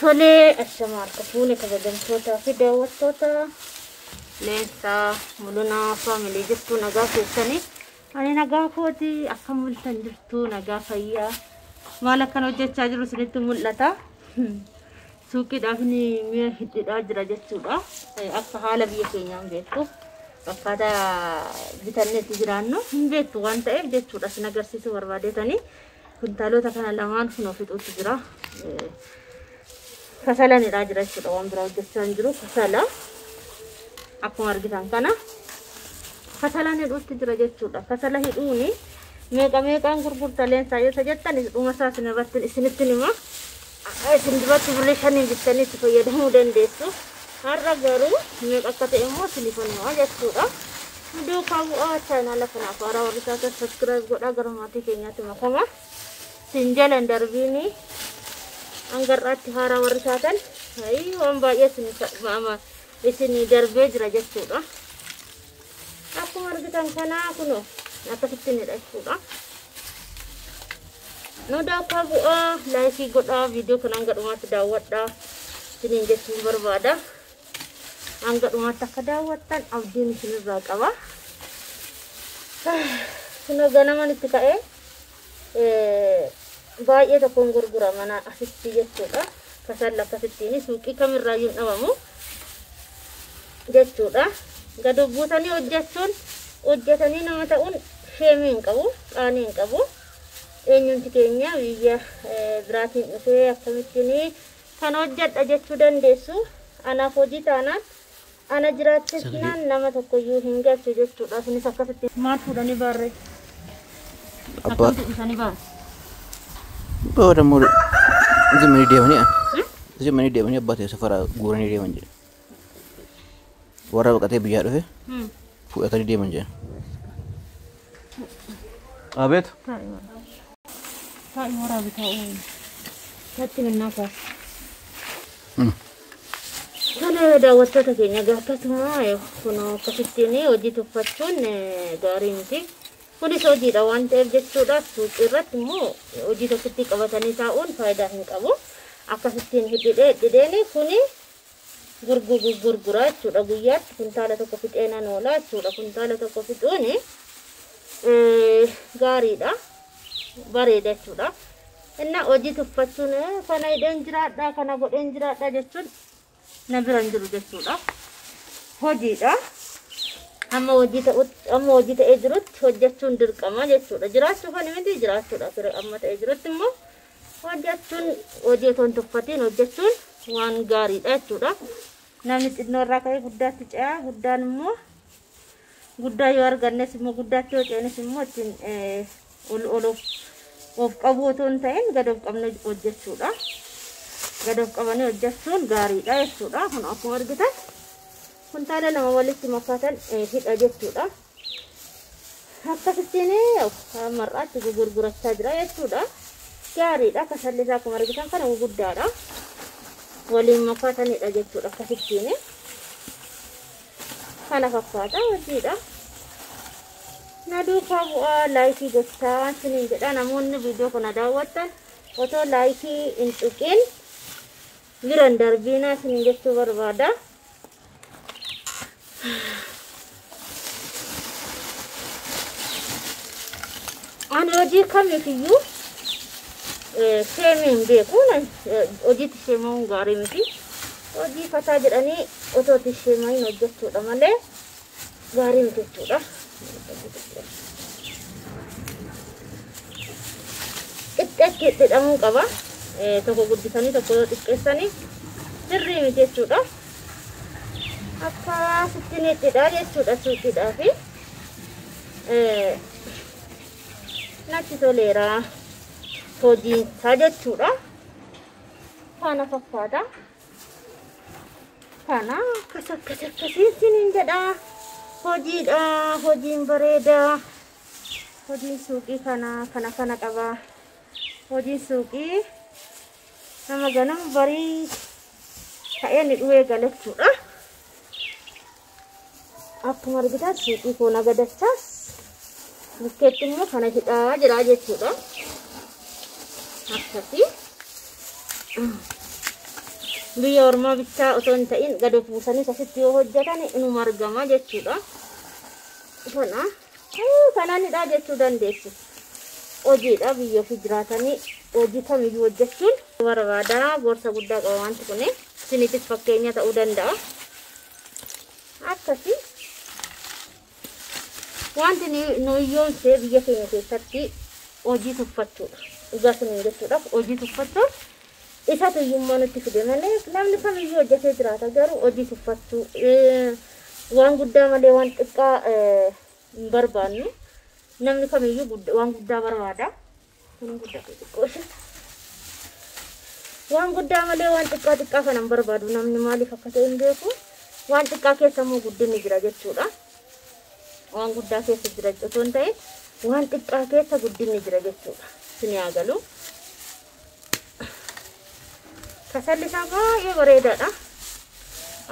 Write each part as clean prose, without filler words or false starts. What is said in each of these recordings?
Tole ashamaa kafuune kabajamtoota fi daawwattoota leensaa mul'una faamilii jirtu nagaa keessanii ani nagaa kooti akkam bultan jirtu nagaa fayyaa maal akkan hojjechaa jiru isinitti mul'ata suuqiidhaaf ni mi'a hidhidhaa jira jechuudha akka haala biyya keenyaan beektu akkaataa bitanneetti jiraannu hin beektu waan ta'eef jechuudha isin agarsiisuu barbaadeetanii kuntaalota kana lamaan kun ofituutti jira kasala ni jira jechuudha waan biraa hojjechaa hin jiru kasala akkuma argitan kana kasala ni dhuutti jira jechuudha kasala hidhuuni meeqaan gurgurta leensaa yoo jettan dhuma isaa isinitti nima isin duratti birrii shaniin bittanii itti fayyadamuu dandeessu har'a garuu meeqa akka ta'e immoo isiniif nima jechuudha duukaa bu'aa chaanaala kanaaf haaraa warri isaanii subscribe godhaa gara maatii keenyaatti makama sinjalan darbiini angarraatti haaraa warri isaanii waan baay'ee isin darbee jira jechuudha akkuma argitan kana kuno akkasitti ni jechuudha no daawwaa bu'aa laayikii godhaa viidiyoo kana hanga dhumaatti daawwadhaa isiniin jechuun barbaada hanga dhumaatti akka daawwattan abdiin isinirraa qaba kuno ganaman itti ka'ee baay'ee tokkoon gurgura mana asitti jechuudha kasalla akkasittiin suuqii kamirraayyuu hin dhabamu jechuudha gad buutanii hojjetanii nama ta'uun sheemii hin qabu qaanii hin qabu eenyumti keenya biyya biraatiin dhufee akkamittiin kan hojjedha jechuu dandeessu anaaf hojii taanaan ana jiraachisnaan nama tokkoyyuu hin galchu jechuudha isinis akkasitti maal fuudhanii baarree akkamitti dhufanii baarre Bora mulu, itu mana dia mana? Itu mana dia mana? Batas safara gurun dia mana? Warna katanya biar tu, fuad tadi dia mana? Abet? Tak warna betul. Tapi mana kah? Kalau ada waktu tu kena gata semua ya. Kono kasih ni oji tu pacun garing ti. Kunis hojii dha waan ta'eef jechuudha suuqii irratti immoo hojii tokkotti qabatanii taa'uun faayidaa hin qabu akkasittiin hidhidheeni kuni gurguraa jechuudha guyyaatti kuntaala tokko fixeenan oola jechuudha kuntaala tokko fixuuni gaariidha bareeda jechuudha inna hojii tuffachuun kana hidheen jiraadha kana godheen jiraadha jechuun na bira hin jiru jechuudha hojiidha amma hojii ta'ee jirutti hojjechuun dirqama jechuudha jiraachuu kan miti jiraachuudha amma ta'ee jirutti immoo hojjechuun hojii otoo hin tuffatiin hojjechuun waan gaariidha jechuudha namni xinnoo irraa ka'ee guddaatti ce'aa guddaan immoo guddaa yoo argannes immoo guddaatti yoo ce'anis immoo ittiin of qabu otoo hin ta'in gad of qabne hojjechuudha gad of qabanii hojjechuun gaariidha jechuudha kun akkuma argitan kuntaala lama walitti makatan hidha jechuudha akkasittiin mar'aatti gurgurachaa jira jechuudha gaariidha kasalli isaa akkuma argitan kana guddaadha waliin makatanidha jechuudha akkasittiin kana fakkaata hojiidha na duukaa bu'aa laayikii gochaa isiniin jedha namoonni viidiyoo kana daawwattan otoo laayikii hin tuqin biran darbiinaa isiniin jechuu barbaada Ani hojii kamiifiyyuu sheemiin beekuun hojiitti sheemamuun gaarii miti hojii fataa jedhanii otootti sheemaniin hojjechuudha malee gaarii miti jechuudha xiqqeetti hidhamuu qaba tokko guddisanii tokko xiqqeessanii sirrii miti jechuudha akkasittiin hidhidha jechuudha suuqiidhaa fi natti toleera hojiin isaa jechuudha kana fakkaata kana akkasiin siniin jedha hojiidha hojiin bareeda hojiin suuqii kana qaba hojiin suuqii nama ganama barii ta'ee ni dhuwee galachuudha akkuma argitan suuqii koona gadachaas bukkeetti immoo kana hidhaa jira jechuudha akkasi biyya ormaa bichaa otoo hin ta'in gadi buusanii asitti yoo hojjetan inuma argama jechuudha. Kananidha jechuu dandeessu. Hojiidha biyya ofii jiraatanii hojii kamiyyuu hojjechuun barbaada. Boorsa guddaa qaba wanti kun isiniifis fakkeenya ta'uu danda'a. Akkasi wanti nuyoonsee biyya keenya keessatti hojii tuffachuudha. Dhugaa isiniin jechuudha. Hojii tuffachuun isa tuyyummaa nutti fide malee namni kamiyyuu hojjetee jiraata. Garuu hojii tuffachuu waan guddaa malee waan xiqqaa hin barbaannu. Namni kamiyyuu waan guddaa barbaada. Waan guddaa malee waan xiqqaa kana hin barbaadu. Namni maaliif akka ta'e hin beeku. Waan xiqqaa keessa immoo guddinni jira jechuudha. Waan guddaa keessa jira osoo hin ta'in waan xiqqaa keessa guddinni jira jechuudha. Isin haa galu. Kasalli isaa baay'ee bareedaadha.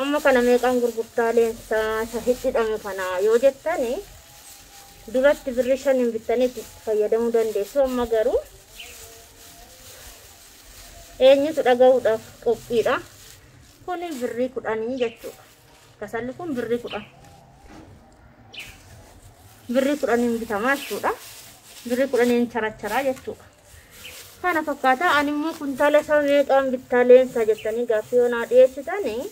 Amma kana meeqaan gurgurtaaleen isaa hidhidhame kana yoo jettani duratti birrii 5 bittanitti fayyadamuu dandeessu. Amma garuu eenyutu dhaga'uudhaaf qophiidha. Kuni birrii 10 jechuudha. Kasalli kun birrii 10. Birrii 10 bitamaa jechuudha. Birrii 10 characharaa jechuudha. Kana fakkaata ani immoo kuntaala isaa meeqaan bittaaleensa jettanii gaaffii yoo naa dhiyeessitanii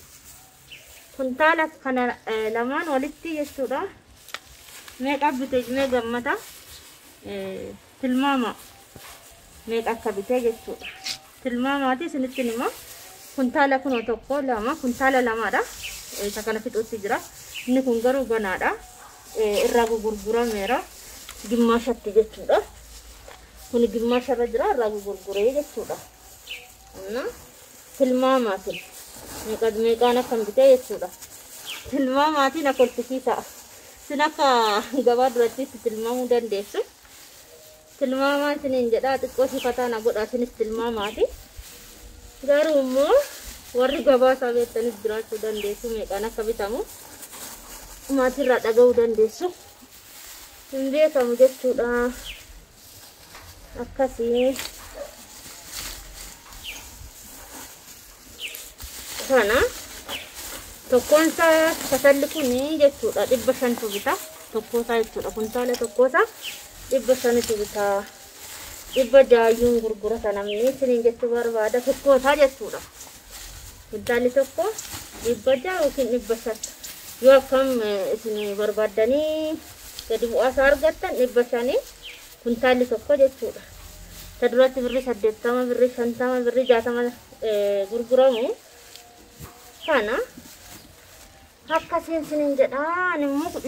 kuntaala kana lamaan walitti jechuudha. Meeqa bitee mee gammata tilmaama meeqa akka bitee jechuudha. Tilmaamaati isinitti nima kuntaala kun tokko lama kuntaala lamaadha. Isa kana fixuutti jira. Inni kun garuu ganaadha. Irraa gurgurameera gimmaashatti jechuudha. Kun gimmaasharra jira irraa gurguree jechuudha. Tilmaamaatiin meeqaan akkam bitee jechuudha. Tilmaamaatiin akka kolfisiisaa. Sin akka gabaa duratti tilmaamuu dandeessu. Tilmaamaan isiniin jedhaa xiqqoo sifataa na godhaa isinis tilmaamaati. Garuu immoo warri gabaa isaa beektanis jiraachuu dandeessu. Meeqaan akka bitamu maatirraa dhaga'uu dandeessu. Hin beekamu jechuudha. Akkasii kana tokkoon isaa kasalli kuni jechuudha 500 bita. Tokkoosaa jechuudha kuntaala tokkoosaa 500 bita. 600 gurgurata namni isiniin jechuu barbaada tokkoosaa jechuudha. Kuntaalli tokko 600 yookiin 500 yoo akkam isin barbaadanii gadi bu'aasaa argattan 500 kuntaalli tokko jechuudha. Taduratti birrii 80 birrii 50 birrii 60 gurguramu kana akkasiin isiniin jedhaa. Ani immoo 100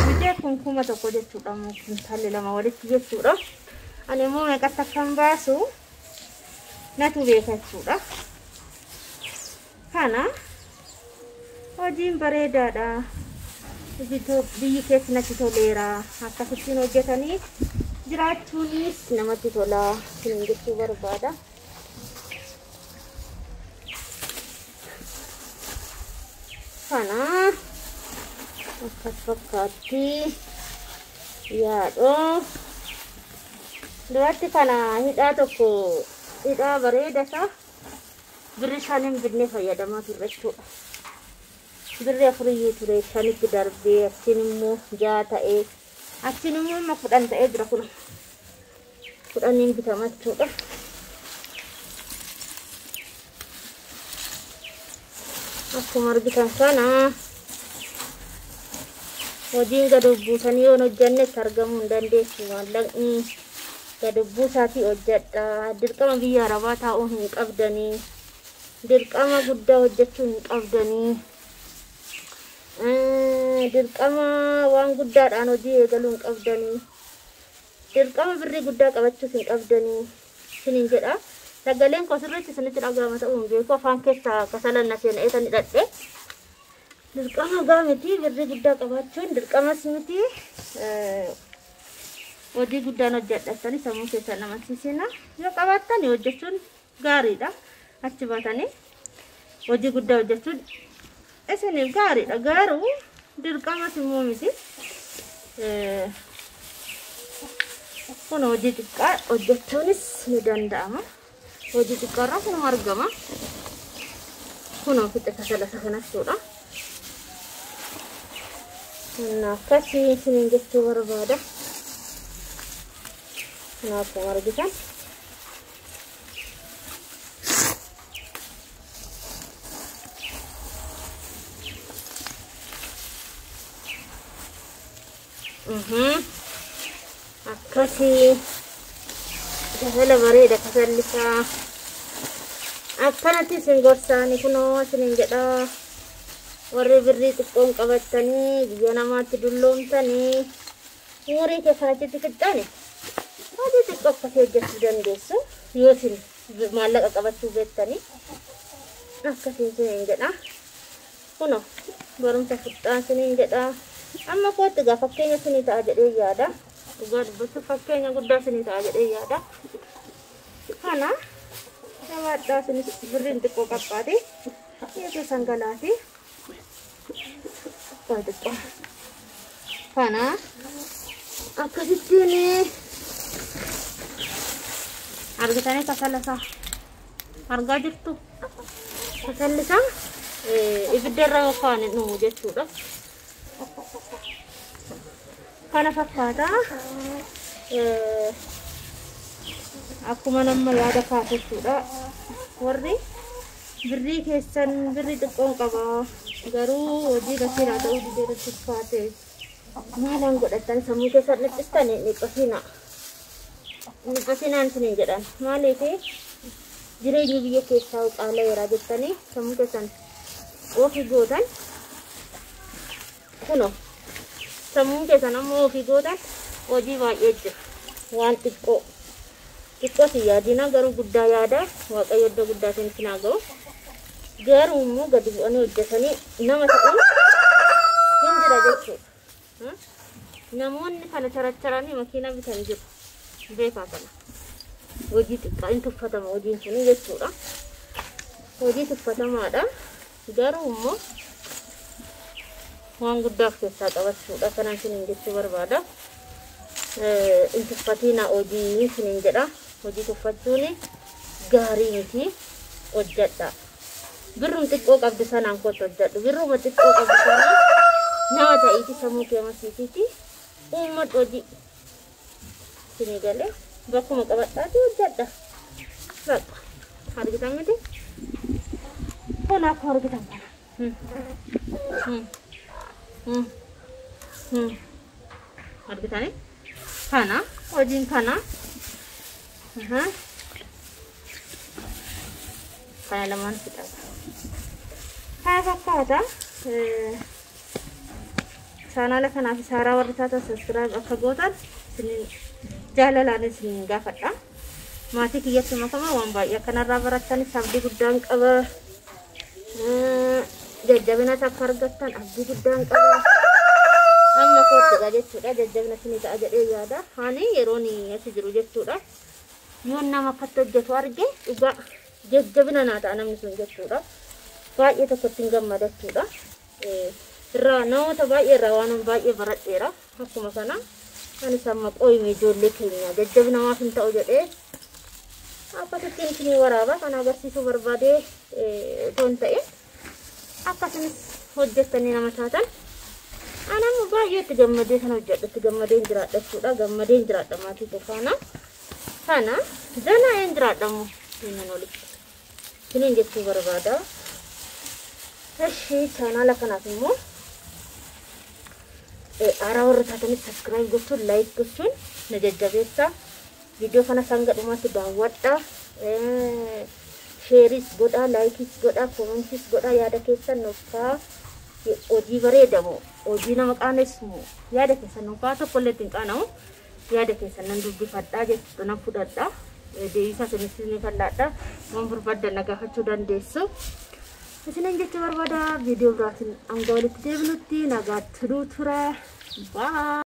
bitee kuma tokko jechuudha. Kuntaalli lama walitti jechuudha. Ani immoo meeqatti akkan baasu natu beeka jechuudha. Kana hojiin bareedaadha. Biyyi keessa natti toleera. Akkasittiin hojjetanii jiraachuunis namatti tola. Isin jechuu barbaada. Kana akkas fakkaatti yaadoo. Duratti kana hidhaa tokko hidhaa bareedaadha. Birrii 5 binnee fayyadamaa turre jechuudha. Birrii 4 ture 5tti darbee achiin immoo 6 ta'ee achiin immoo 10 ta'ee jira. Kun 10 bitama jechuudha. Akkuma argitan kana hojiin gad buusanii yoo hojjannetti argamuu hin dandeessu. Maallaqni gad buusaatii hojjedha. Dirqama biyya arabaa taa'uu hin qabdanii. Dirqama guddaa hojjechuu hin qabdanii. Dirqama waan guddaadhaan hojii eegaluu hin qabdanii. Dirqama birrii guddaa qabachuus hin qabdanii. Isiniin jedha. Sagaleen koo sirriitti isinitti dhaga'ama ta'uu hin beeku. Afaan keessaa kasalan na seena'ee tan hidhadhe. Dirqama gaa miti birrii guddaa qabaachuun dirqamas miti. Hojii guddaan hojjedhattanii sammuu keessan amansiisina. Yoo qabaattan hojjechuun gaariidha. Achi baatanii hojii guddaa hojjechuun isiniif gaariidha. Garuu dirqamas immoo miti. Kun hojii xiqqaa hojjechuunis ni danda'ama. Hojii xiqqaarraa kun argama. Kun fixe kasala kanattuudha. Akkasii isiniin jechuu barbaada. Akkuma argitan. Akkasii kasala bareeda kasallisaa akkanatti isin gorsaani kunoo isiniin jedha. Warri birrii xiqqoon qabattanii biyya namaatti dulloomtanii umurii keessanitti fixxani hojii xiqqoo akkasii hojjechuu dandeessu yoo isin maallaqa qabachuu beektanii. Akkasii isiniin jedha. Kunoo barumsa fixxaan isiniin jedha. Amma kootti gaa fakkeenya isinii ta'a jedhee yaada. Dhugaa dubbachuuf fakkeenya guddaa isinii ta'a jedhee yaada. Kana namadhaa isinis birriin xiqqoo qabbaate yeesoo sangalaati. Xiqqoo. Kana akkasittiin argitanii kasalasaa argaa jirtu. Kasallisaa ibiddarra yookaan dhumu jechuudha. Kana fakkaata akkuma nama yaada kaasechuudha. Warri birrii keessan birrii xiqqoon qaba garuu hojii gasiidhaa ta'uu dideeratti kaate maalaan godhatan sammuu keessan dhiphistanii dhiphasinaan isiniin jedhan. Maaliif jireenyi biyya keessaa qaalaa'eera jettanii sammuu keessan ofii gootan kunoo sammuu keessan ammoo ofii gootan hojii baay'ee jira. Waan xiqqoo si yaadina garuu guddaa yaada. Waaqayyo iddoo guddaa isin haa ga'u. Garuu immoo gadi bu'anii hojjetanii nama ta'uun hin jira jechuudha. Namoonni kana characharanii makiina bitan jiru. Beekaa kana. Hojii xiqqaa hin tuffatama hojiin suni jechuudha. Hojii tuffatamaadha. Garuu immoo waan guddaa of keessaa qabachuudha. Kanaan isiniin jechuu barbaada. Hin tuffatina hojii isiniin jedha. Hojii tuffachuun gaarii miti. Hojjedha. Birruma xiqqoo qabdu sanaan kottu hojjedhu. Birruma xiqqoo qabdu sanaan nama ta'iiti sammuu kee masiitiiti. Uummadhu hojii isinii galee bakkuma qabadhaati hojjedha. Bakka argitan miti. Kun akka argitan kana. Argitanii? Kana hojiin kana. Kana lamaan fixata. Kana fakkaata. Chaanaala kanaaf isaaraa warri taatan subscribe akka gootan jaalalaan isiniin gaafadha. Maatii kiyyatti makamaa waan baay'ee akkanarraa barattanis abdii guddaan qaba. Jajjabinas akka argattan abdii guddaan qaba. Amma kootti jechuudha. Jajjabina isinii ta'a jedhee yaada. Ani yeroon asi jiru jechuudha. Yoon nama akkatti hojjetu arge dhugaa jajjabina naa ta'a namni sun jechuudha. Baay'ee tokkotti hin gammada jechuudha. Irraa namoota baay'ee irraa waan baay'ee baradheera. Akkuma kana anis amma qooyime ijoollee keenya jajjabina maaf hin ta'u jedhee akkasitti isinii waraaba. Kana agarsiisuu barbaadee toon ta'e akkasumas hojjettanii nama taatan. Anammoo baay'eetti gammadee sana hojjedhetti gammadeen jiraadha jechuudha. Gammadeen jiraadha maatii kofaana. Kana danaa een jiraadhamu hinnan olitti. Isiniin jechuu barbaada. Eshi chaanaala kanaaf immoo haaraa warra taataniif subscribe gochuun like gochuun na jajjabeessa. Viidiyoo kana hanga dhumaatti daawwadha. Sheeris godhaa, laayikis godhaa, koomentis godhaa. Yaada keessan nuuf kaa hojii bareedamu hojii nama qaanessu yaada keessan nuuf kaa tokkollee ittiin qaanamu yaada keessan nan dubbifadhaa jechuudha nan fudhadha. Deebisaa isinis ni falladha. Waan barbaaddan na gaafachuu dandeessu. Isiniin jechuu barbaada. Viidiyoo biraatiin hanga walitti deebinutti nagaatti tura. Bye.